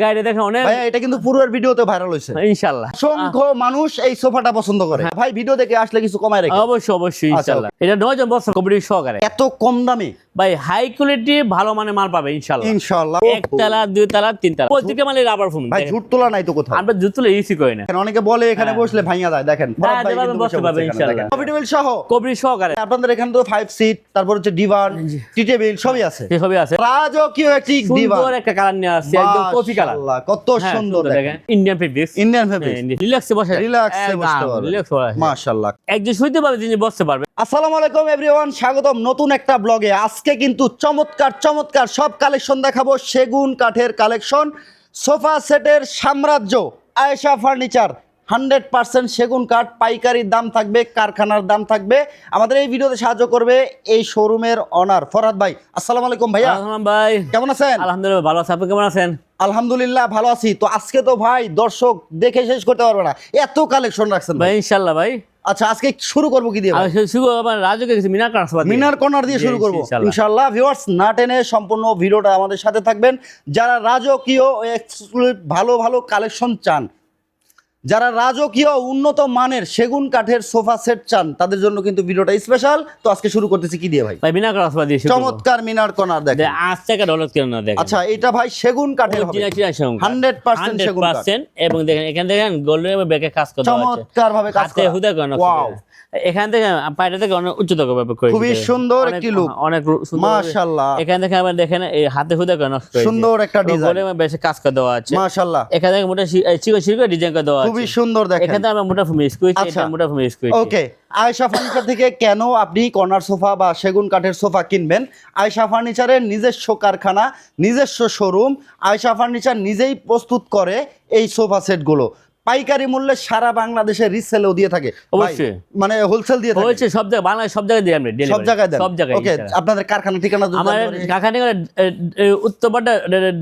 গাড়ি দেখেন অনেক ভাই এটা কিন্তু পুরোর ভিডিওতে ভাইরাল হইছে ইনশাআল্লাহ। অসংখ্য মানুষ এই সোফাটা পছন্দ করে ভাই ভিডিও দেখে আসলে কিছু কমায় রাখে অবশ্যই অবশ্যই ইনশাআল্লাহ। এটা 9 জন বছর কবরি সহকারে এত কম দামে ভাই হাই কোয়ালিটি ভালো মানের মাল পাবে ইনশাআল্লাহ। ইনশাআল্লাহ একতলা দুইতলা তিনতলা প্রত্যেকটা মালে রাবার ফোম ভাই ঝুট তোলা নাই তো কোথাও আমরা জুতলে ইসি করি না। অনেকে বলে এখানে বসলে ভাঙা যায় দেখেন হ্যাঁ, যেভাবে বসতে পারবে ইনশাআল্লাহ। কফি টেবিল সহ কবরি সহকারে আপনাদের এখানে তো 5 সিট তারপর হচ্ছে ডিভান টি টেবিল সবই আছে সবই আছে। রাজকীয় একটি ডিভান সুন্দর একটা কালার নিয়ে আসছে একদম কফি কালার। মাশাআল্লাহ কত সুন্দর দেখেন ইন্ডিয়ান ফেব্রিক্স ইন্ডিয়ান ফেব্রিক রিল্যাক্সে বসে রিল্যাক্সে বসতে পারবে রিল্যাক্স বসে মাশাআল্লাহ একজন শুইতে পারবে যিনি বসতে পারবে। আসসালামু আলাইকুম এভরিওয়ান, স্বাগতম নতুন একটা ব্লগে। আজকে কিন্তু চমৎকার চমৎকার সব কালেকশন দেখাবো। সেগুন কাঠের কালেকশন, সোফা সেটের সাম্রাজ্য, আয়েশা ফার্নিচার। 100% সেগুন কাঠ, পাইকারির দাম থাকবে, কারখানার দাম থাকবে। আমাদের এই ভিডিওতে সাহায্য করবে এই শোরুমের অনার ফরহাদ ভাই। আসসালামু আলাইকুম ভাইয়া, ভাই কেমন আছেন? আলহামদুলিল্লাহ ভালো আছি, আপনি কেমন আছেন? আলহামদুলিল্লাহ ভালো আছি। তো আজকে তো ভাই দর্শক দেখে শেষ করতে পারবে না, এত কালেকশন রাখছেন ভাই ভাই। ইনশাআল্লাহ ভাই। আচ্ছা আজকে শুরু করবো কি দিয়ে ভাই? শুরু আমার রাজুকে গেছে মিনার কারখানা মিনার কর্নার দিয়ে শুরু করবো ইনশাআল্লাহ। ভিউয়ার্স না টেনে সম্পূর্ণ ভিডিওটা আমাদের সাথে থাকবেন। যারা রাজকীয় এক্সক্লুসিভ ভালো ভালো কালেকশন চান, যারা রাজকীয় উন্নত মানের সেগুন কাঠের সোফা সেট চান, তাদের জন্য কিন্তু ভিডিওটা স্পেশাল। তো আজকে শুরু করতেছি কি দিয়ে ভাই? ভাই মিনার কারখানা দিয়ে চমৎকার মিনার কর্নার দেখেন। আজ থেকে ডলার কেন না দেখেন। আচ্ছা এটা ভাই সেগুন কাঠের হবে 100% সেগুন কাঠ। 100% এবং দেখেন এখানে দেখেন গোল্ডেন ব্যাকে কাজ করতে আছে চমৎকার ভাবে কাজ হাতে করা। হুদা করা। ওয়াও, এখান থেকে পায়টা থেকে অনেক উচ্চতা ভাবে করেছে। খুবই সুন্দর একটি লুক, অনেক সুন্দর মাশাআল্লাহ। এখান থেকে আবার দেখেন এই হাতে হুদা করা করেছে। সুন্দর একটা ডিজাইন, গোল্ডেন বেশি কাজ করে দেওয়া আছে মাশাআল্লাহ। এখান থেকে মোটা চিকন চিকন ডিজাইন করে দেওয়া আছে। খুবই সুন্দর দেখেন। এখানে আমরা মোটা ফোম ইউজ করেছি, আচ্ছা। এটা মোটা ফোম ইউজ করেছি। ওকে, আয়েশা ফার্নিচার থেকে কেন আপনি কর্নার সোফা বা সেগুন কাঠের সোফা কিনবেন? আয়েশা ফার্নিচারের নিজস্ব কারখানা, নিজস্ব শোরুম। আয়েশা ফার্নিচার নিজেই প্রস্তুত করে এই সোফা সেটগুলো। পাইকারি মূল্যে সারা বাংলাদেশে রিসেলও দিয়ে থাকে। অবশ্যই। মানে হোলসেল দিয়ে থাকে। হচ্ছে সব জায়গায়, বাংলাদেশ সব জায়গায় দিই আমরা, সব জায়গায় দেন? সব জায়গায়। ওকে, আপনাদের কারখানা ঠিকানা যদি আমার জানতে পারি? কারখানা উত্তরপাড়া,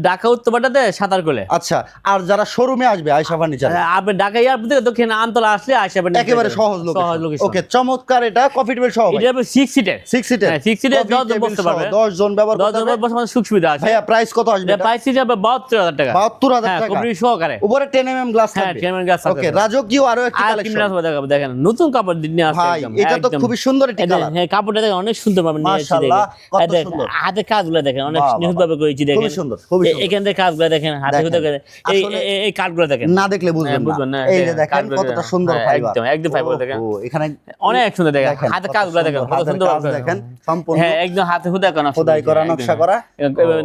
ঢাকা উত্তরপাড়াতে সাঁতারকুলে। আচ্ছা, আর যারা শোরুমে আসবে আয়েশা ফার্নিচার, আপনি ঢাকা এয়ারপোর্ট থেকে দক্ষিণ আমতলা আসলে আসবেন, একেবারে সহজ লোকেশন। ওকে, চমৎকার। এটা কফি টেবিল সহ এটা হবে 6 সিটের। 6 সিটের, 6 সিটের 10 জন বসতে পারবে। 10 জন ব্যবহার 10 করতে জন পারবে। বসে সুখ সুবিধা আছে। ভাইয়া প্রাইস কত আসবে? এটা প্রাইস হিসাবে 72,000 টাকা। 72,000 হ্যাঁ, টাকা কবরি সহকারে। উপরে 10 mm গ্লাস হ্যাঁ, থাকবে। 10 mm গ্লাস থাকবে। ওকে, রাজকীয় আরো একটা আর কালেকশন ক্যামেরা দেখেন নতুন কাপড় নিয়ে আসছে ভাই। একদম। এটা তো একদম। খুবই সুন্দর একটি কালার। হ্যাঁ, কাপড়টা দেখেন অনেক সুন্দর ভাবে নিয়ে এসেছি মাশাআল্লাহ, কত দেখেন। সুন্দর। হাতে কাজগুলো দেখেন অনেক বাহ, বাহ, নিখুঁত ভাবে করেছি দেখেন। খুবই সুন্দর, খুবই সুন্দর। এখান থেকে কাজগুলো দেখেন হাতে দেখেন। হুদা করে। আসলে- এই কাঠগুলো দেখেন, না দেখলে বুঝবেন বুঝবেন না। না। এই যে দেখেন কাঠগুলো কতটা দেখেন। সুন্দর হ্যাঁ, ফাইবার। একদম ফাইবার দেখেন। ও এখানে অনেক সুন্দর দেখেন। দেখেন, হাতে কত কাজগুলো দেখেন সুন্দর। কত হাতের সুন্দর কাজ দেখেন, সম্পূর্ণ হ্যাঁ, একদম হাতে হুদা করা খোদাই করা, নকশা করা।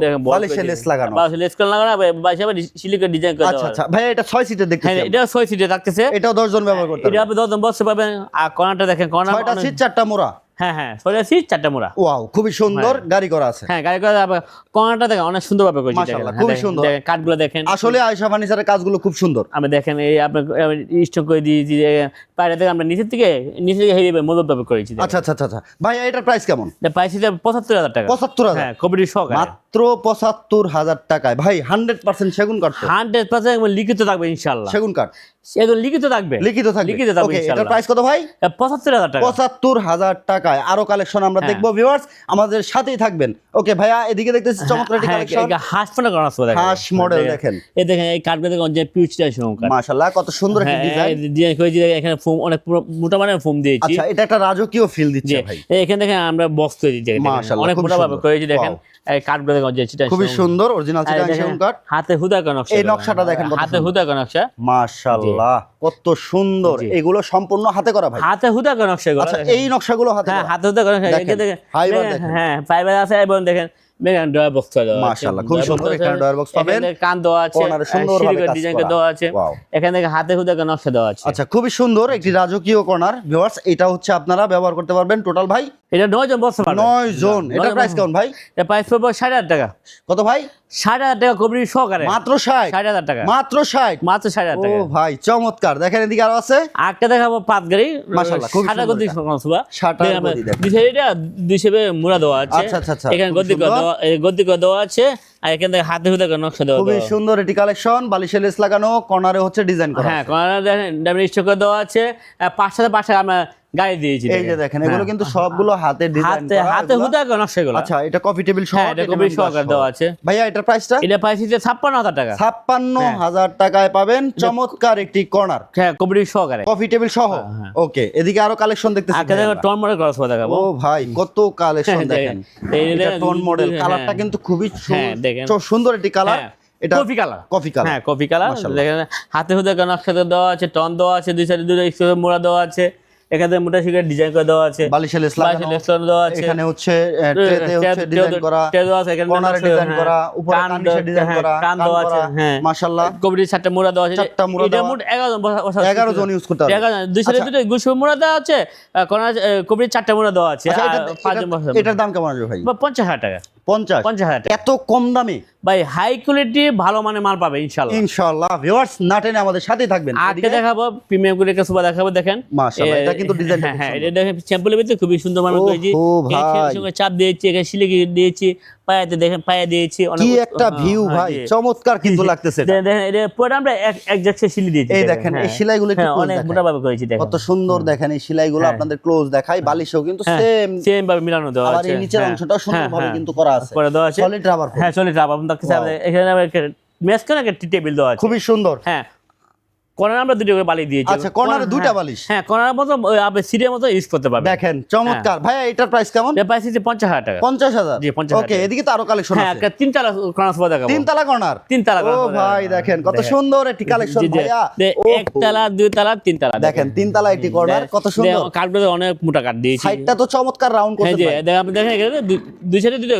দেখেন বালিশে লেস লাগানো। বালিশে লেস করা লাগানো, বালিশে আবার সিলিকের ডিজাইন করে আচ্ছা দেওয়া। আচ্ছা ভাই, এটা 6 সিটের হ্যাঁ, দেখতেছি। এটা 6 সিটে থাকতেছে। এটাও 10 জন ব্যবহার করতে এটা পারবে। আপনি 10 জন বসতে পারবেন। আর কর্নারটা দেখেন, কর্নার 6টা সিট 4টা মোড়া। হ্যাঁ হ্যাঁ, 6টা সিট 4টা মোড়া। ওয়াও, খুবই সুন্দর গাড়ি করা আছে। হ্যাঁ, গাড়ি করে কর্নারটা দেখেন অনেক সুন্দর ভাবে করেছি দেখেন। মাশাআল্লাহ, খুবই সুন্দর। দেখেন কাঠগুলো দেখেন। আসলে আয়েশা ফার্নিচারের কাজগুলো খুব সুন্দর। আমি দেখেন এই আপনার স্টক করে দিয়েছি পায়রা থেকে আমরা নিচে থেকে হেরিয়ে মদত ভাবে করেছি। আচ্ছা আচ্ছা আচ্ছা ভাই, এটার প্রাইস কেমন? প্রাইস এটা 75,000 টাকা। 75,000? হ্যাঁ, কবির সহকারে মাত্র 75,000 টাকায় ভাই। 100% সেগুন কাঠ তো? 100% একদম লিখিত থাকবে ইনশাআল্লাহ। সেগুন কাঠ একদম লিখিত থাকবে, লিখিত থাকবে। লিখিত থাকবে ওকে, এটার ইনশাআল্লাহ। প্রাইস কত ভাই? 75,000 টাকা। 75,000 টাকায় আরো কালেকশন আমরা হ্যাঁ। দেখবো। ভিউয়ার্স আমাদের সাথেই থাকবেন। ওকে ভাইয়া, এদিকে দেখতেছি চমৎকার একটি হ্যাঁ, কালেকশন। হাঁস ফোনা করা আছে দেখেন। হাঁস মডেল দেখেন। এই দেখেন এই কাঠগুলো দেখেন যে পিউচটা সংখ্যা। মাশাআল্লাহ, কত সুন্দর একটা ডিজাইন। ডিজাইন করেছি এখানে ফোম অনেক মোটা মানের ফোম দিয়েছি। আচ্ছা, এটা একটা রাজকীয় ফিল দিচ্ছে যে ভাই। এখানে দেখেন আমরা বক্স তৈরি দেখেন মাশাআল্লাহ, অনেক খুব মোটা ভাবে সুন্দর। করেছি দেখেন। Wow. এই কাঠগুলো দেখেন যে চিটা খুবই সুন্দর অরিজিনাল চিটাং সেগুন কাঠ। হাতে হুদা করা নকশা। এই নকশাটা দেখেন কত হাতে সুন্দর। হুদা করা নকশা। মাশাআল্লাহ, কত সুন্দর। জি। এগুলো সম্পূর্ণ হাতে করা ভাই? হাতে হুদা করা নকশা এগুলো আচ্ছা, দেখেন। এই নকশাগুলো হাতে হ্যাঁ, করা? হাতে হুদা করা নকশা। দেখেন, এই দেখেন ফাইবার দেখেন, দেখেন। হ্যাঁ ফাইবার আছে এবং দেখেন দেখেন ড্রয়ার বক্স দেওয়া আছে। মাশাআল্লাহ, খুব ড্রয়ার সুন্দর। বক্স এখানে আছে, ড্রয়ার বক্স পাবেন। এখানে কান দেওয়া আছে, কর্নারে সুন্দরভাবে সিলিকের কাজ ডিজাইন করা। দেওয়া আছে। Wow. এখানে দেখেন হাতে হুদা করা নকশা দেওয়া আছে। আচ্ছা, খুবই সুন্দর একটি রাজকীয় কর্নার। ভিউয়ার্স, এটা হচ্ছে আপনারা ব্যবহার করতে পারবেন টোটাল ভাই এটা 9 জন বসতে পারবে। 9 জন। এটা প্রাইস কেমন ভাই? এটা প্রাইস পড়বে 60,000 টাকা। কত ভাই? 60,000 টাকা কবরি সহকারে। মাত্র 60? 60,000 টাকা। মাত্র 60? মাত্র 60,000 ও টাকা। ভাই চমৎকার। দেখেন এদিকে আরো আছে। আরেকটা দেখাবো পাত গাড়ি। মাশাআল্লাহ, খুব সুন্দর গদি এটা। সংসবা। ষাটা গদি দেখেন। দিছে এটা দুইশে মুড়া দেওয়া আছে। আচ্ছা, আচ্ছা, আচ্ছা, এখানে খুব গদি সুন্দর। দেওয়া, গদি দেওয়া আছে। আর এখান থেকে হাতে হুদা করে নকশা দেওয়া। খুবই সুন্দর এটি কালেকশন। বালিশে লেস লাগানো, কর্নারে হচ্ছে ডিজাইন করা। হ্যাঁ, কর্নার দেখেন ডাবল স্টক দেওয়া আছে। পাঁচটাতে আমরা গাড়ি দিয়েছি। এই যে দেখেন এগুলো কিন্তু সবগুলো হাতে ডিজাইন করা, হাতে হুদা নকশা এগুলো। আচ্ছা এটা কফি টেবিল সহ, হ্যাঁ, এটা কফি সহকারে দেওয়া আছে। ভাইয়া এটার প্রাইসটা? এটা প্রাইস হচ্ছে 56,000 টাকা। 56,000 টাকায় পাবেন চমৎকার একটি কর্নার, হ্যাঁ, কফি সহকারে, কফি টেবিল সহ। ওকে, এদিকে আরো কালেকশন দেখতেছি। আগে দেখো টন মডেল ক্রস করে দেখাবো। ও ভাই কত কালেকশন দেখেন, এটা টোন মডেল, কালারটা কিন্তু খুবই সুন্দর একটি কালার। এটা কফি কালার, কফি কালার, হ্যাঁ কফি কালার। দেখেন হাতে হুদা নকশা দেওয়া আছে, টন দেওয়া আছে, দুই সাইডে দুটো এক্সট্রা মোড়া দেওয়া আছে, এখানে মোটা শিকার ডিজাইন করে দেওয়া আছে, বালিশের লেস লাগানো দেওয়া আছে, এখানে হচ্ছে ট্রেতে হচ্ছে ডিজাইন করা, কর্নারে ডিজাইন করা, উপরে কার্নিশে ডিজাইন করা, কান দেওয়া আছে। হ্যাঁ মাশাআল্লাহ, কবির 4টা মোড়া দেওয়া আছে, এটা মোট 11 জন ইউজ করতে পারবে। 11 দুই সাইডে দুটো গুছো মোড়া দেওয়া আছে, কর্নার কবির 4টা মোড়া দেওয়া আছে। আর 5 জন বসে। এটার দাম কেমন আসবে ভাই? 50,000 টাকা। 50,000 টাকা, এত কম দামে ভাই হাই কোয়ালিটি ভালো মানের মাল পাবে ইনশাআল্লাহ। ইনশাআল্লাহ ভিউয়ার্স না টেনে আমাদের সাথেই থাকবেন। আজকে দেখাবো প্রিমিয়াম কোয়ালিটির একটা সোফা দেখাবো, দেখেন মাশাআল্লাহ, এটা কিন্তু ডিজাইন, হ্যাঁ এটা দেখেন স্যাম্পলের ভিতরে খুবই সুন্দর মানের করেছি। ও ভাই সঙ্গে চাপ দিয়েছি, এখানে সিলিকি দিয়েছি, পায়াতে দেখেন পায়া দিয়েছি, কি একটা ভিউ ভাই, চমৎকার কিন্তু লাগতেছে। দেখেন এটা পুরো আমরা এক জায়গায় সিলি দিয়েছি। এই দেখেন এই সেলাইগুলো একটু অনেক মোটা ভাবে করেছি, দেখেন কত সুন্দর। দেখেন এই সেলাইগুলো আপনাদের ক্লোজ দেখাই, বালিশও কিন্তু সেম ভাবে মিলানো দেওয়া আছে। আর এই নিচের অংশটা সুন্দরভাবে কিন্তু করা আছে, করে দেওয়া আছে সলিড রাবার। হ্যাঁ সলিড রাবার দেখতেছি এখানে মেস করে একটা টেবিল দেওয়া আছে, খুবই সুন্দর। হ্যাঁ কর্নার আমরা দুটো করে বালি দিয়েছি। আচ্ছা কর্নারে দুইটা বালিশ, হ্যার কর্নার মতো আপনি সিটের মতো ইউজ করতে পারবেন। দেখেন চমৎকার। ভাইয়া এটার প্রাইস কেমন? এর প্রাইস হচ্ছে 50,000 টাকা। 50,000? জি 50,000। ওকে, এদিকে তো আরো কালেকশন হ্যাঁ আছে। একটা তিনতলা কর্নার সোফা দেখাবো। তিনতলা কর্নার, তিনতলা ও কর্নার। ভাই দেখেন কত সুন্দর একটি কালেকশন ভাইয়া। একতলা, দুইতলা, তিনতলা। দেখেন তিনতলা একটি কর্নার, কত সুন্দর। কাঠগুলো অনেক মোটা কাঠ দিয়েছি। সাইডটা তো চমৎকার রাউন্ড করতে পারে। হ্যাঁ দেখেন, আপনি দেখেন এখানে দুই সাইডে দুটো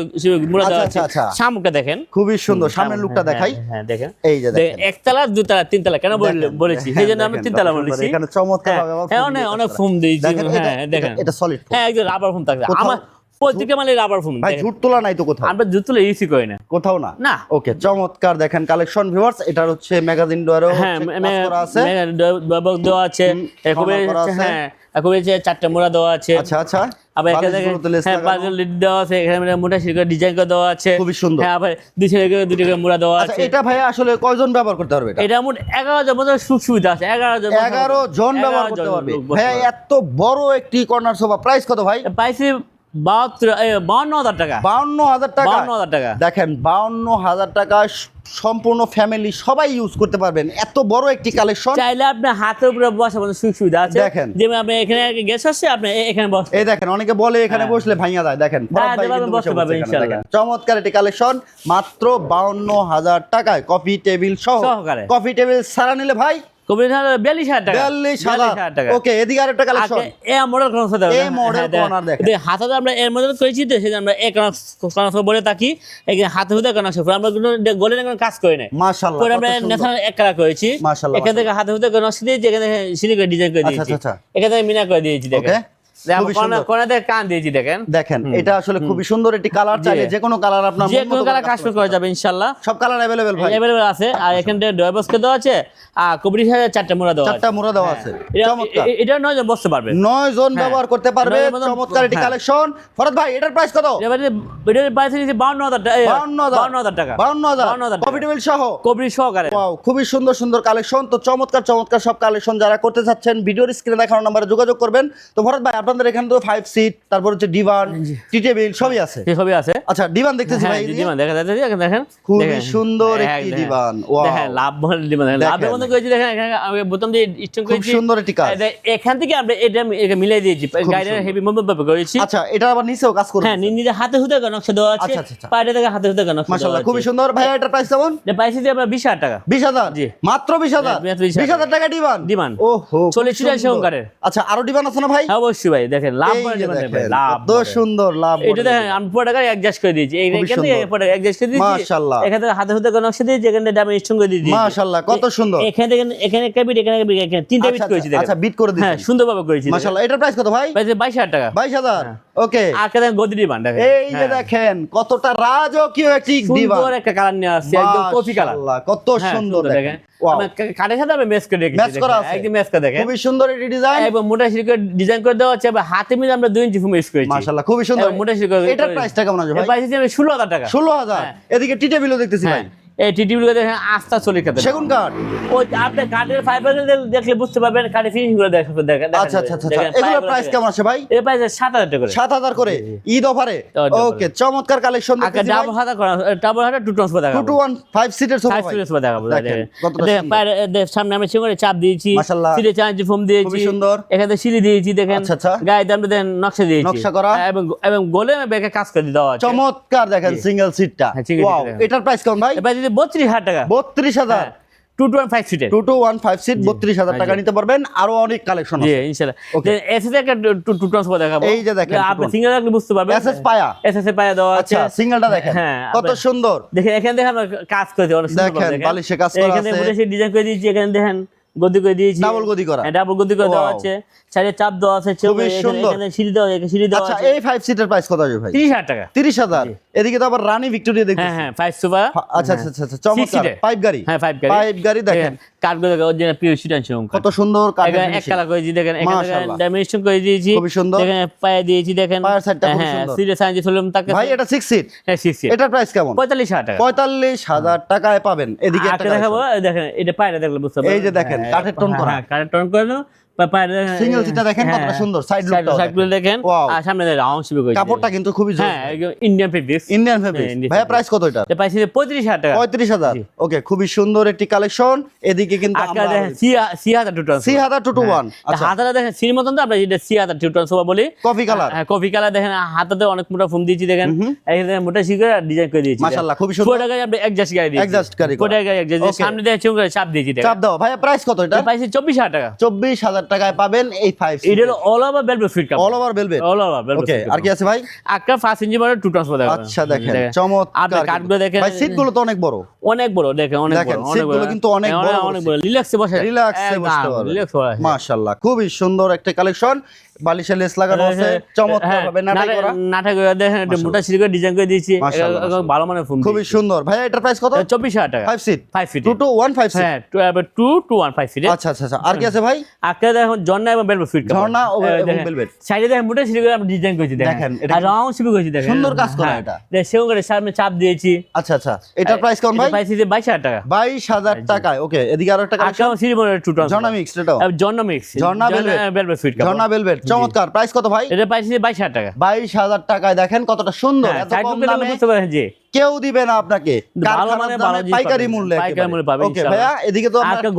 মোটা দেওয়া আছে। আচ্ছা। সামনেটা দেখেন খুবই সুন্দর, সামনের লুকটা দেখাই। হ্যাঁ দেখেন, এই যে দেখেন একতলা, দুতলা, তিনতলা কেন বলেছি, সেই জন্য আমি তিনতলা বলেছি। এখানে চমৎকার ভাবে হ্যাঁ অনেক ফোম দিয়েছি। হ্যাঁ দেখেন এটা সলিড, হ্যাঁ একদম রাবার ফোম থাকবে আমার প্রত্যেকটা মালে রাবার ফোম। ভাই ঝুট তোলা নাই তো কোথাও? আমরা জুত তুলে ইউজ করি না কোথাও না। না। ওকে চমৎকার দেখেন কালেকশন ভিউয়ার্স। এটা হচ্ছে ম্যাগাজিন ডোরও করা আছে, বক্স দেওয়া আছে, হ্যাঁ একেবারে 4টা মোড়া দেওয়া আছে। আচ্ছা আবার এখানে দেখেন হ্যাঁ বাজল লিড দেওয়া আছে, এখানে মোটা শিরকা ডিজাইন করে দেওয়া আছে, খুবই সুন্দর। হ্যাঁ আবার দুই সাইডে দুটো করে মোড়া দেওয়া আছে। এটা ভাই আসলে কয়জন ব্যবহার করতে পারবে? এটা মোট 11 জন মতো সুখ সুবিধা আছে। 11 জন ব্যবহার করতে পারবে। ভাই এত বড় একটি কর্নার সোফা প্রাইস কত ভাই? প্রাইস 52,000 টাকা। 52,000 টাকা। 52,000 টাকা দেখেন 52,000 টাকা সম্পূর্ণ ফ্যামিলি সবাই ইউজ করতে পারবেন, এত বড় একটি কালেকশন। চাইলে আপনি হাতের উপরে বসা সুখ সুবিধা আছে। দেখেন যেমন আপনি এখানে গেস্ট আসছে, আপনি এখানে বসতে। এই দেখেন অনেকে বলে এখানে বসলে ভাঙিয়া যায়, দেখেন বসতে পারবেন ইনশাআল্লাহ। চমৎকার একটি কালেকশন, মাত্র 52,000 টাকায় কফি টেবিল সহকারে। কফি টেবিল সারা নিলে ভাই 42,000 টাকা। 42,000 টাকা। ওকে, এদিকে আরেকটা কালেকশন, এই মডেল কর্নার দেব। এই মডেল কর্নার দেখেন। হাতে আমরা এর মধ্যে করেছি তো, সেজন্য আমরা এই কর্নার বলে থাকি। এখানে হাতে হুদা কর্নার সোফা আমরা গোল্ডেন কোনো কাজ করি না। মাশাআল্লাহ, পরে আমরা ন্যাশনাল এক কালার করেছি। মাশাআল্লাহ, এখান থেকে হাতে হুদা কর্নার দিয়েছি, এখানে সিলি করে ডিজাইন করে দিয়েছি, এখানে থেকে মিনা করে দিয়েছি। দেখেন দেখেন এটা আসলে খুবই সুন্দর একটি কালার, চাইলে যে কোনো কালার আপনার যে কোনো কালার কাস্টমাইজ করা যাবে ইনশাআল্লাহ। সব কালার अवेलेबल ভাই, अवेलेबल আছে। আর এখানে ডয়ার বক্স দেওয়া আছে, আর কবরি সাথে 4টা মোড়া দেওয়া আছে। 4টা মোড়া দেওয়া আছে, চমৎকার। এটা 9 জন বসতে পারবে, 9 জন ব্যবহার করতে পারবে। চমৎকার একটি কালেকশন। ফরহাদ ভাই এটার প্রাইস কত? এটার প্রাইস হচ্ছে 52,000 টাকা। 52,000 টাকা। 52,000 কফি টেবিল সহ, কবরি সহকারে। ওয়াও, খুবই সুন্দর সুন্দর কালেকশন। তো চমৎকার সব কালেকশন যারা করতে চাচ্ছেন ভিডিওর স্ক্রিনে দেখানো নম্বরে যোগাযোগ করবেন। তো ভরত ভাই আপনাদের এখানে তো 5 সিট, তারপর হচ্ছে ডিভান, টি টেবিল সবই আছে। সবই আছে। আচ্ছা ডিভান দেখতেছি ভাই, ডিভান দেখা যাচ্ছে, দেখেন খুবই সুন্দর একটি ডিভান। ওয়াও, দেখেন লাভ বল ডিভান, লাভের মধ্যে করেছি। দেখেন এখানে আমি বোতাম দিয়ে স্টোন করেছি, খুব সুন্দর একটি কাজ। এখান থেকে আমরা এটা মিলাই দিয়েছি, গাইডের হেভি মুভমেন্ট ভাবে করেছি। আচ্ছা এটা আবার নিচেও কাজ করবে? হ্যাঁ নিজে হাতে হুদা নকশা দেওয়া আছে, পায়রে থেকে হাতে হুদা নকশা। মাশাআল্লাহ খুবই সুন্দর। ভাই এটার প্রাইস কেমন? এটা প্রাইস দিয়ে আমরা 20,000 টাকা। 20,000? জি মাত্র 20,000। 20,000 টাকা ডিভান। ওহো 40 সহকারে। আচ্ছা আরো ডিভান আছে না ভাই? হ্যাঁ অবশ্যই ভাই, দেখেন লাভ বল ডিভান, লাভ কত সুন্দর লাভ। এটা দেখেন আমি পুরো টাকা অ্যাডজাস্ট করে দিয়েছি, এইখান থেকে পুরো অ্যাডজাস্ট করে দিয়েছি। মাশাআল্লাহ, এখান থেকে হাতে হুদা নকশা দিয়েছি, এখানে দামে স্টোন করে দিয়েছি। মাশাআল্লাহ কত সুন্দর। এখানে দেখেন, এখানে একটা বিট, এখানে তিনটা বিট করেছি। দেখেন আচ্ছা বিট করে দিয়েছি, হ্যাঁ সুন্দরভাবে করেছি। মাশাআল্লাহ। এটার প্রাইস কত ভাই? প্রাইস 22,000 টাকা। 22,000। ওকে, আর কেন গদি ডিভান দেখেন, এই যে দেখেন কতটা রাজকীয় একটি ডিভান, সুন্দর একটা কালার নিয়ে আসছে, একদম কফি কালার। মাশাআল্লাহ কত সুন্দর দেখেন। কাঠের সাথে আমি ম্যাচ করে রেখেছি, ম্যাচ করা আছে, একদম ম্যাচ করে দেখেন। খুবই সুন্দর একটি ডিজাইন এবং মোটা শিরকে ডিজাইন করে দেওয়া আছে, হাতে মিলে আমরা 2 ইঞ্চি ফুম ইউজ করেছি। মাশাআল্লাহ খুবই সুন্দর। মোটা শিরকে এটার প্রাইসটা কেমন আছে ভাই? প্রাইস হচ্ছে 16,000 টাকা। 16,000। এদিকে টি টেবিলও দেখতেছি ভাই, এই টিটিগুলো দেখেন আস্থা চলে খেতে সেগুন কাঠ। ওই আপনি কাঠের ফাইবার দেখলে বুঝতে পারবেন কাঠের ফিনিশিং গুলো দেখেন আচ্ছা আচ্ছা আচ্ছা, এগুলোর প্রাইস কেমন আছে ভাই? এর প্রাইস 7000 টাকা করে। 7000 করে ঈদ অফারে। ওকে, চমৎকার কালেকশন আগে ডাবল হাতা করা, ডাবল হাতা 2 টন দেখাবো। 2 to 1 5 সিটের সোফা 5 ভাই। সিরিজ দেখাবো। দেখেন কতটা দেখেন সুন্দর। পায়ের সামনে আমি সিঙ্গরে চাপ দিয়েছি, মাশাআল্লাহ। সিটে চাঁচি ফোম দিয়েছি, খুবই সুন্দর। এখানে সিঁড়ি দিয়েছি দেখেন, আচ্ছা, আচ্ছা। গায়ে দামটা দেখেন নকশা দিয়েছি, নকশা করা। এবং গোলে ব্যাগে কাজ করে দেওয়া আছে। চমৎকার দেখেন সিঙ্গেল সিটটা। হ্যাঁ, single ওয়াও, seat দেখেন। এটার প্রাইস কেমন ভাই? এবার যদি 32000 টাকা, 32000। 2 to 1 5 সিটের। 2 to 1 5 সিট 32000 টাকা নিতে পারবেন। আরো অনেক কালেকশন জি আছে। ইনশাআল্লাহ। Okay. এসএস একটা 2 টন দেখাবো। এই যে দেখেন, আপনি 2 ton। সিঙ্গেল রাখলে বুঝতে পারবেন। এসএস পায়া। এসএস পায়া দেওয়া আছে। আচ্ছা, সিঙ্গেলটা দেখেন হ্যাঁ, কত আপনার- সুন্দর। দেখেন এখানে দেখেন আমরা কাজ করেছি অনেক সুন্দর দেখেন, বালিশে কাজ করা এখানে আছে। বুটের ডিজাইন করে দিয়েছি, এখানে দেখেন গদি করে দিয়েছি, ডাবল গদি করা। ডাবল গদি করে দেওয়া Wow. আছে, সাইডে চাপ দেওয়া আছে, খুবই সুন্দর। এখানে সিঁড়ি দেওয়া, এখানে সিঁড়ি দেওয়া আচ্ছা, আছে। এই 5 সিটের প্রাইস কত আসবে ভাই? 30000 টাকা। 30000। এদিকে তো আবার রানী ভিক্টোরিয়া হ্যাঁ দেখতেছি। হ্যাঁ 5 সোফা। আচ্ছা আচ্ছা আচ্ছা, চমৎকার। seater। পাইপ গাড়ি। হ্যাঁ 5 গাড়ি। 5 গাড়ি দেখেন কাঠগুলো দেখেন অরিজিনাল পিওর সিটান সেরকম কত সুন্দর কাঠের এক finishing। কালার করে দিয়েছি দেখেন, এখানে মাশাআল্লাহ। ডাইমেনশন করে দিয়েছি, খুবই সুন্দর। দেখেন পায়ে দিয়েছি দেখেন, পায়ের সাইডটা খুবই হ্যাঁ সুন্দর। সিটে সাইজ হলাম তাকে ভাই এটা 6 সিট। হ্যাঁ 6 সিট। এটার প্রাইস কেমন? 45000 টাকা। 45000 টাকায় পাবেন। এদিকে একটা আজকে দেখাবো, দেখেন এটা পায়রা দেখলে বুঝতে পারবেন। এই যে দেখেন, কাঠের টোন করা। হ্যাঁ কাঠের টোন করানো, পায়রা দেখেন, সিঙ্গেল সিটটা দেখেন কতটা সুন্দর, সাইড লুকটাও সাইডগুলো দেখেন, Wow। আর সামনে দেখেন রাউন্ড শিপে করেছি। কাপড়টা কিন্তু খুবই জোর। হ্যাঁ Indian fabrics. Indian fabric. Indian ভাইয়া fabric। প্রাইস কত এটা? এটা পাইছি 35000 টাকা। 35000। ওকে, খুবই সুন্দর একটি কালেকশন। এদিকে কিন্তু আজকে আমরা দেখেন 3000 টু টন। 3000 to 1। আচ্ছা, হাতাটা দেখেন সির মতন তো, আমরা যেটা 3000 টু টন সোফা বলি। Coffee colour. হ্যাঁ কফি কালার দেখেন, হাতাতে অনেক মোটা ফোম দিয়েছি দেখেন, এখানে মোটা শিখে ডিজাইন করে দিয়েছি। মাশাআল্লাহ, খুবই সুন্দর। পুরো গায়ে আপনি অ্যাডজাস্ট গাড়ি দিয়েছি। Adjust গাড়ি করা। পুরো গায়ে অ্যাডজাস্ট, Okay। সামনে দেখেন চুন করে চাপ দিয়েছি দেখেন। চাপ দাও। ভাইয়া প্রাইস কত এটা? এটা পাইছি 24000 টাকা। 24000 টাকায় পাবেন এই 5 সিট। এটা হলো অল ওভার বেলভেট ফিট কাপড়। All over velvet. All over velvet. Okay, আর কি আছে ভাই? একটা 5 ইঞ্চি বড় 2 টন সোফা দেখেন। আচ্ছা, দেখেন চমৎকার। আপনি কাঠগুলো দেখেন, ভাই সিটগুলো তো অনেক বড়। অনেক বড় দেখেন, অনেক দেখেন, বড়, অনেক সিটগুলো বড়। কিন্তু অনেক বড় অনেক বড়, রিল্যাক্সে বসে, রিল্যাক্সে বসতে পারবেন। রিল্যাক্স বসে। মাশাআল্লাহ, খুবই সুন্দর একটা কালেকশন। বালিশে লেস লাগানো আছে, চমৎকার ভাবে নাটাই করা। নাটা করে দেখেন, একটা মোটা সিঁড়ি করে ডিজাইন করে দিয়েছি, মাশাআল্লাহ, একদম ভালো মানের ফোম। খুবই সুন্দর। ভাইয়া এটার প্রাইস কত? 24000 টাকা। 5 সিট। 5 ফিট। 2 to 1 5 seat. হ্যাঁ 2 to 1 5 ফিট। আচ্ছা আচ্ছা আচ্ছা, আর কি আছে ভাই? আজকে দেখুন ঝর্ণা এবং বেলভেট ফিট কাপড়। ঝর্ণা এবং দেখেন, velvet। সাইডে দেখেন মোটা সিঁড়ি করে আমরা ডিজাইন করেছি দেখেন, দেখেন, এটা আর রাউন্ড শিপে করেছি দেখেন, সুন্দর কাজ করা হ্যাঁ। এটা। দেখেন সেও করে সামনে চাপ দিয়েছি। আচ্ছা আচ্ছা, এটার প্রাইস কেমন ভাই? এটা পাইছি যে 22000 টাকা। 22000 টাকায়। ওকে, এদিকে আরো একটা আজকে কালেকশন। আমার সিঁড়ি বড় 2 টন ঝর্ণা মিক্স এটাও। ঝর্ণা মিক্স, ঝর্ণা velvet। বেলভেট ফিট কাপড়। ঝর্ণা ভেলভেট, চমৎকার। প্রাইস কত ভাই? এটা পাইছি যে 22000 টাকা। 22000 টাকায় দেখেন কতটা সুন্দর। হ্যাঁ, এত সাইড কম লুক দেখলে দামে বুঝতে পারেন যে কেউ দিবে না আপনাকে। ভালো মানে ভালো জিনিস পাইকারি পাবেন। মূল্যে। পাইকারি মূল্যে পাবেন ওকে ইনশাআল্লাহ। ভাইয়া, এদিকে তো আমরা আজকে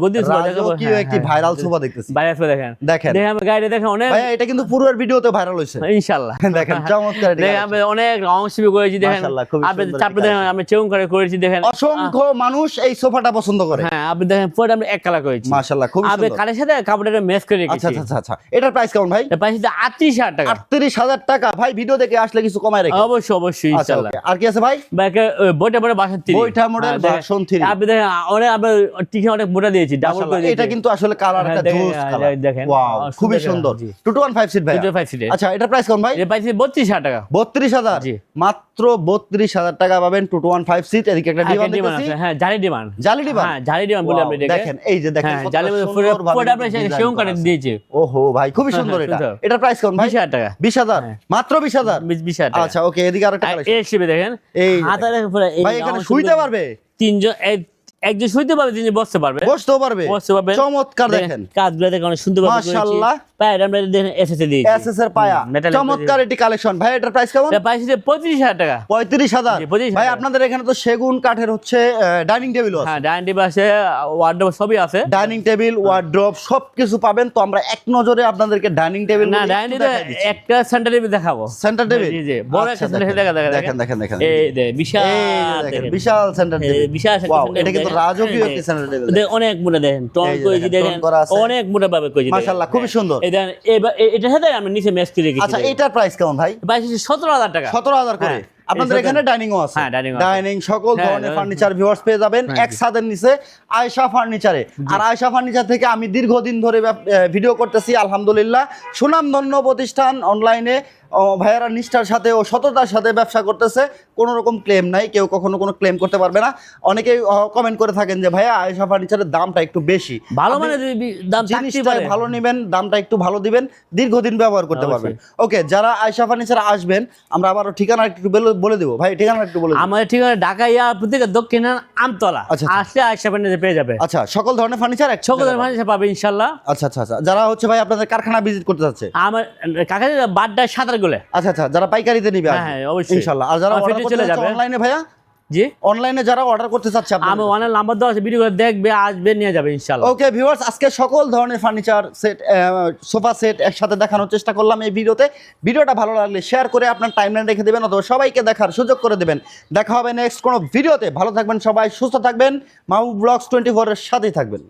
গদি সোফা দেখাবো। রাজকীয় একটি ভাইরাল সোফা দেখতেছি। বাইরে আসবে দেখেন, দেখেন। দেখেন আমি গাড়ি দেখেন অনেক, ভাইয়া এটা কিন্তু পুরো ভিডিওতে ভাইরাল হইছে। ইনশাআল্লাহ দেখেন, চমৎকার এটি দেখেন আমি অনেক রাউন্ড শিপে করেছি দেখেন, মাশাআল্লাহ, খুবই আপনি সুন্দর চাপে একটি দেখেন আমি চেউন করে করেছি দেখেন, অসংখ্য মানুষ এই সোফাটা পছন্দ করে। হ্যাঁ আপনি দেখেন পুরো আমরা এক কালার করেছি। মাশাআল্লাহ, খুব আপনি সুন্দর। কালের সাথে কাপড়টা ম্যাচ করে আচ্ছা রেখেছি। আচ্ছা আচ্ছা, এটার প্রাইস কেমন ভাই? এটা পাইছি যে 38000 টাকা। 38000 টাকা। ভাই ভিডিও দেখে আসলে কিছু কমায় রেখে। অবশ্যই অবশ্যই আচ্ছা, ইনশাআল্লাহ। ওকে। আর কি আছে ভাই? ব্যাকে বইটা বড় ভাষা 3, বইটা মডেল ভার্সন 3। আপনি দেখেন অনেক আমরা টিকে অনেক মোটা দিয়েছি, ডাবল করে মাশাআল্লাহ, দিয়েছি। এটা কিন্তু আসলে কালার একটা দেখেন, জোস কালার। দেখেন, ওয়াও, খুবই সুন্দর সুন্দর। জি। 2 to 1 5 সিট ভাই। 2 to 5 সিটের। আচ্ছা, এটার প্রাইস কেমন ভাই? এটা পাইছি 32000 টাকা। 32000। জি। মাত্র 32000 টাকা পাবেন 2 to 1 5 সিট। এদিকে একটা ডিমান্ড ডিমান্ড দেখতেছি। আছে, হ্যাঁ জালি ডিমান্ড। জালি ডিমান্ড। হ্যাঁ জালি ডিমান্ড বলে আমরা এটাকে। দেখেন, এই যে দেখেন হ্যাঁ কতটা জালি মধ্যে সুন্দরভাবে পুরো আমরা design সেও করা করে আছে। দিয়েছে। ওহো ভাই, খুবই সুন্দর হ্যাঁ, এটা। সুন্দর। এটার প্রাইস কেমন ভাই? 20000 টাকা। 20000। হ্যাঁ। মাত্র 20000। 20000 টাকা। আচ্ছা, ওকে, এদিকে আরেকটা কালেকশন। এই শিপে দেখেন, এই যে হাতে দেখেন পুরো এই ভাই এখানে round শুইতে সুন্দর। পারবে? তিনজন একজন শুইতে পারবে, তিনজন বসতে পারবে। বসতেও পারবে। বসতে পারবে। চমৎকার দেখেন। কাজগুলো দেখেন অনেক সুন্দর ভাবে করেছি। মাশাআল্লাহ। পায়ের আমরা দেখেন এসএস এ দিয়েছি। এসএস এর পায়া। metallic চমৎকার এটি কালেকশন। ভাই এটার প্রাইস কেমন? এটা পাইছি যে 35000 টাকা। 35000। জি, 35000 ভাই আপনাদের এখানে তো সেগুন কাঠের হচ্ছে ডাইনিং টেবিলও আছে। হ্যাঁ ডাইনিং টেবিল আছে, ওয়ার্ডরোব সবই আছে। ডাইনিং টেবিল, ওয়ার্ড্রপ সবকিছু পাবেন। তো আমরা এক নজরে আপনাদেরকে ডাইনিং টেবিল না ডাইনিং টেবিল একটা সেন্টার টেবিল দেখাবো। Centre table. জি জি, বড় একটা সেন্টার টেবিল দেখেন দেখেন দেখেন। এই যে বিশাল দেখেন, দেখেন। বিশাল সেন্টার টেবিল। বিশাল একটা ওয়াও, center এটা কিন্তু table রাজকীয় দেখেন। একটি সেন্টার টেবিল। দেখেন, অনেক মোটা দেখেন, টন এই যে করেছি দেখেন, দেখেন, টন করা আছে। অনেক মোটা ভাবে করেছি। মাশাআল্লাহ, খুবই সুন্দর। এই দেখেন এটার সাথে আমি নিচে ম্যাচ করে রেখেছি। আচ্ছা, এটার প্রাইস কেমন ভাই? পাইছি 17000 টাকা। 17000 করে। হ্যাঁ, আপনাদের এই এখানে ডাইনিংও আছে। হ্যাঁ, dining ও আছে। ডাইনিং সকল হ্যাঁ, ধরনের ফার্নিচার ভিউয়ার্স পেয়ে যাবেন এক ছাদের নিচে আয়েশা ফার্নিচারে। আর আয়েশা ফার্নিচার থেকে আমি দীর্ঘদিন ধরে ভিডিও করতেছি, আলহামদুলিল্লাহ সুনামধন্য প্রতিষ্ঠান। অনলাইনে ভাইয়ারা নিষ্ঠার সাথে ও সততার সাথে ব্যবসা করতেছে, কোনো রকম ক্লেম নাই, কেউ কখনো কোনো ক্লেম করতে পারবে না। অনেকেই কমেন্ট করে থাকেন যে ভাইয়া আয়েশা ফার্নিচারের দামটা একটু বেশি। ভালো আপনি মানে দাম থাকতেই জিনিসটা পারে। ভালো নেবেন, দামটা একটু ভালো দিবেন, দীর্ঘদিন ব্যবহার করতে পারবেন। ওকে, যারা আয়েশা ফার্নিচার আসবেন, আমরা আবারও ঠিকানা একটু বলে দেবো। ভাই ঠিকানা একটু বলে দেবো। আমাদের ঠিকানা ঢাকা এয়ারপোর্ট থেকে দক্ষিণ আমতলা, আচ্ছা। আসলে আয়েশা ফার্নিচার পেয়ে যাবে। আচ্ছা, সকল ধরনের ফার্নিচার সকল ফার্নিচার পাবে ইনশাল্লাহ। আচ্ছা আচ্ছা আচ্ছা, যারা হচ্ছে ভাই আপনাদের কারখানা ভিজিট করতে যাচ্ছে, আমার কাকা বাড্ডায় সাঁতার গোলে। আচ্ছা আচ্ছা, যারা পাইকারিতে নিবে হ্যাঁ, হ্যাঁ, অবশ্যই। ইনশাআল্লাহ। আর যারা আমার অর্ডার ফিটে করতে চলে যাচ্ছে যাবে। অনলাইনে ভাইয়া, জি, অনলাইনে যারা অর্ডার করতে চাচ্ছে আমি অনেক নাম্বার দেওয়া আছে, ভিডিও করে দেখবে, আসবে, নিয়ে যাবে ইনশাল্লাহ। ওকে ভিউয়ার্স, আজকে সকল ধরনের ফার্নিচার সেট, সোফা সেট একসাথে দেখানোর চেষ্টা করলাম এই ভিডিওতে। ভিডিওটা ভালো লাগলে শেয়ার করে আপনার টাইমলাইন রেখে দেবেন অথবা সবাইকে দেখার সুযোগ করে দেবেন। দেখা হবে নেক্সট কোনো ভিডিওতে। ভালো থাকবেন সবাই, সুস্থ থাকবেন, মাহবুব ব্লগস 24 এর সাথেই থাকবেন।